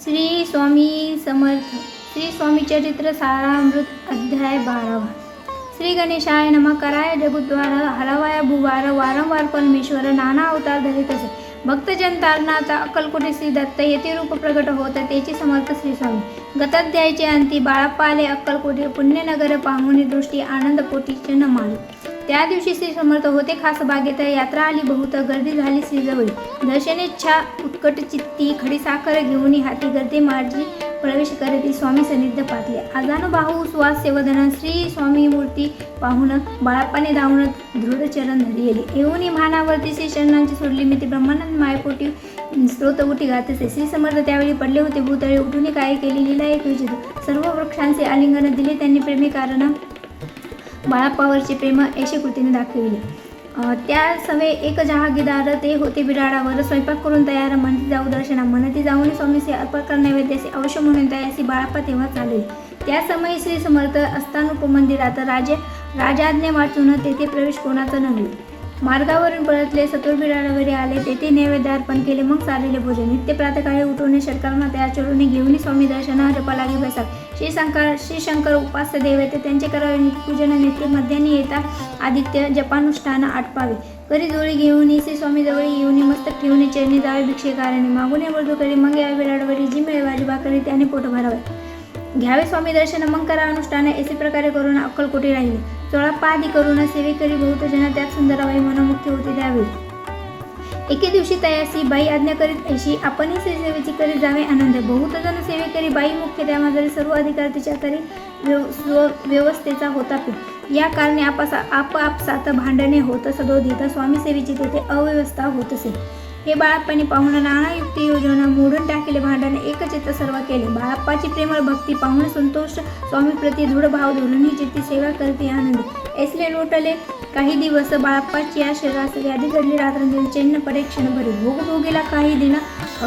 श्री स्वामी समर्थ. श्री स्वामी चरित्र सारामृत अध्याय 12. श्री गणेशाय नमः. कराय जगद्वार, हलवाया भुवार, वारंवार परमेश्वर नाना अवतार धरित असे. भक्तजन तारणाचा अक्कलकोटी श्री दत्त येथे रूप प्रगट होत तेची समर्थ श्री स्वामी. गताध्यायाचे अंती बाळप्पा आले अक्कलकोटी. पुण्यनगर पाहुणी दृष्टी आनंद पोटी न माळी. त्या दिवशी श्री समर्थ होते खास बागेत. यात्रा आली बहुत, गर्दी झाली श्रीजवळी. दर्शनेच्छा उत्कट चित्ती, खडीसाखर घेऊन हाती गर्दी माझी प्रवेश करती स्वामी सन्निध पातले. आजानुबाहू सुवास सेवदन श्री स्वामी मूर्ती पाहून बाळप्पाने धावून दृढ चरण धरिले. येऊन भानावरती श्री चरणांची सोडली मी ती ब्रह्मानंद मायपोटी स्त्रोत उठी गातसे. श्री समर्थ त्यावेळी पडले होते भूतळे. उठून काय केली लीला एक विचित्र. सर्व वृक्षांचे आलिंगन दिले त्यांनी प्रेमी कारण बाळप्पावरचे प्रेम ऐशे कृतीने दाखविले. त्या सवे एक जहागीरदार ते होते बिराडावर. स्वयंपाक करून तयार. म्हणती जाऊ दर्शना. म्हणती जाऊन स्वामीसे अर्पण नैवेद्याचे अवश्य म्हणून तयासी बाळप्पा तेव्हा चालेल. त्या समयी श्री समर्थ असतानुपमंदिरात राजाज्ञे वाचून तेथे प्रवेश कोणाचा नव्हे. मार्गावरून परतले. सत्वर बिराडावरी आले. तेथे नैवेद्य अर्पण केले. मग चाललेले भोजन. नित्य प्रातकाळी उठवणे षटकांना तयार चढवणे घेऊन स्वामी दर्शना जपा लागे बैसा. श्री शंकर उपास्य देवते त्यांचे करावे पूजन. नित्य मध्यानी येता आदित्य जपानुष्ठान आटपावे. करी जोळी घेऊन श्री स्वामी जवळ येऊन मस्तक ठेवून चरणी जावे भिक्षे कारणे. मागून वर्धू करी मग या बिराडावरी जी मिळे भाजी भाकरी त्याने पोट भरावे. घ्यावे स्वामी दर्शन मग करा अनुष्ठान. असे प्रकारे करून अक्कलकोटी राहिले. चोळाप्पा आदी करून सेवे करी बहुत जन त्यात सुंदराबाई मनमुक्ती होती त्यावेळी. एके दिवशी तयासी बाई आज्ञा करीत ऐशी आपणही सेवेची करीत जावे आनंद. बहुत जण सेवे करी बाई मुख्य त्यामाजरी सर्व अधिकार तिच्या करी व्यवस्थेचा होता पे. या कारणे आपापसात भांडणे होत सदोदित स्वामी सेवेची तेथे अव्यवस्था होत असे. हे बाळप्पाने पाहून नाना युक्ती योजना मोडून टाकले. भांडण एकचित्त सर्व केले. बाळप्पाची प्रेमळ भक्ती पाहून संतोष स्वामी प्रति दृढ भाव धरून ही चित्ती सेवा करते आनंद ऐसले लोटले. काही दिवस बाळप्पाची या शरीरास व्याधी घडली. रात्रंदिवस चैन्य पडे क्षणभरी. भोग भोगेला काही दिन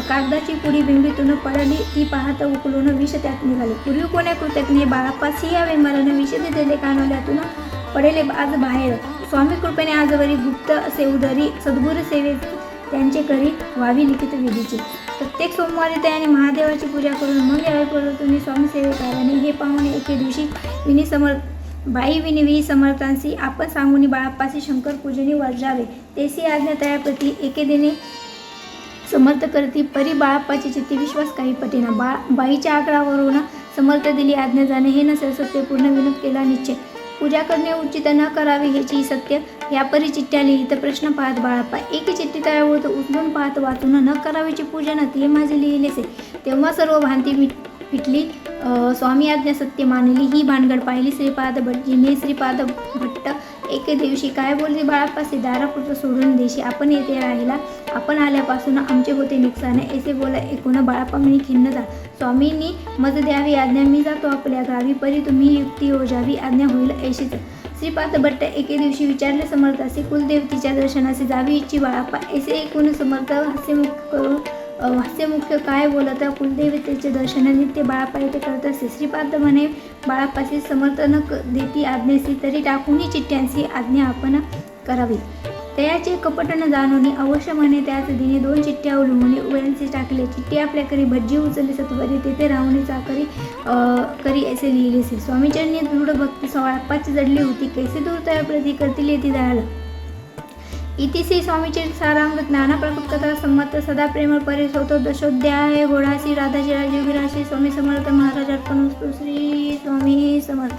कागदाची पुडी बिंबीतून पडली. ती पाहत उकलून विष त्यात निघाले. पूर्वी कोण्या कृतज्ञ बाळप्पासी या विमानाने विष दिलेले कानवल्यातून पडेले आज बाहेर. स्वामी कृपेने आजवरी गुप्त असे उदरी सद्गुरू सेवे त्यांचे करी व्हावी लिखित विधीची. प्रत्येक सोमवारी त्याने महादेवाची पूजा करून मग यावे परतून स्वामी सेवेकाराने हे पाहुणे एके दिवशी बाई विनिवी समर्थांशी आपण सांगून बाळप्पाशी शंकर पूजनी वर्जावे. तेसी आज्ञा तयाप्रती एके दिने समर्थ करती. परी बाळप्पाची चित्ती विश्वास काही पटीना. बाईच्या आग्रहावरून समर्थ दिली आज्ञा. जाणे हे नसेल सत्य पूर्ण विनोद केला निश्चय. पूजा करणे उचित न करावे ह्याची सत्य. या परी चिठ्ठ्या लिहित प्रश्न पाहत बाळप्पा. एक चिठ्ठी तयार होत उचलून पाहत वाचून न करावीची पूजन ते माझे लिहिलेसे. तेव्हा सर्व भांती पिटली. स्वामी आज्ञा सत्य मानली. ही भानगड पाहिली श्रीपाद भटजीने. श्रीपाद भट्ट एके दिवशी काय बोलली बाळप्पासी. दारापुरतं सोडून देशी आपण येथे राहिला. आपण आल्यापासून आमचे होते नुकसान. ऐसे बोला ऐकून बाळप्पा म्हणे खिन्न जा. स्वामींनी मज द्यावी आज्ञा. मी जातो आपल्या गावी. परी तुम्ही युक्ती योजावी आज्ञा होईल ऐशीच. श्रीपाद भट्ट एके दिवशी विचारले समर्थासी. कुलदेवतीच्या दर्शनाचे जावी इच्छी बाळप्पा. ऐसे ऐकून समर्थ हास्यमुख्य काय बोलत. कुलदेवतेचे दर्शन नित्य बाळप्पा येथे करत असे. श्रीपाद म्हणे बाळप्पाशी समर्थ न देती आज्ञेसी तरी टाकूनही चिठ्ठ्यांची आज्ञा आपण करावी. त्याचे कपट न जाणून अवश्य म्हणे त्याच दिने 2 चिठ्ठ्या उलवून उघड्यांचे टाकले. चिठ्ठी आपल्याकडे भज्जी उचलली सत्वरी. तेथे राहुणी चाकरी करी असे लिहिलेसे. स्वामीचरणी दृढ भक्ती बाळप्पाची जडली होती. कैसे दूर तया प्रती करतील येथे जायला. इतिश्री स्वामीचरित्र सारामृत नाना प्रकृत कथा संमत सदा प्रेमळ परेश होतो. दशोध्याय. घोडासी राधाजी राजीव स्वामी समर्थ महाराज अर्पण वस्तू. श्री स्वामी समर्थ.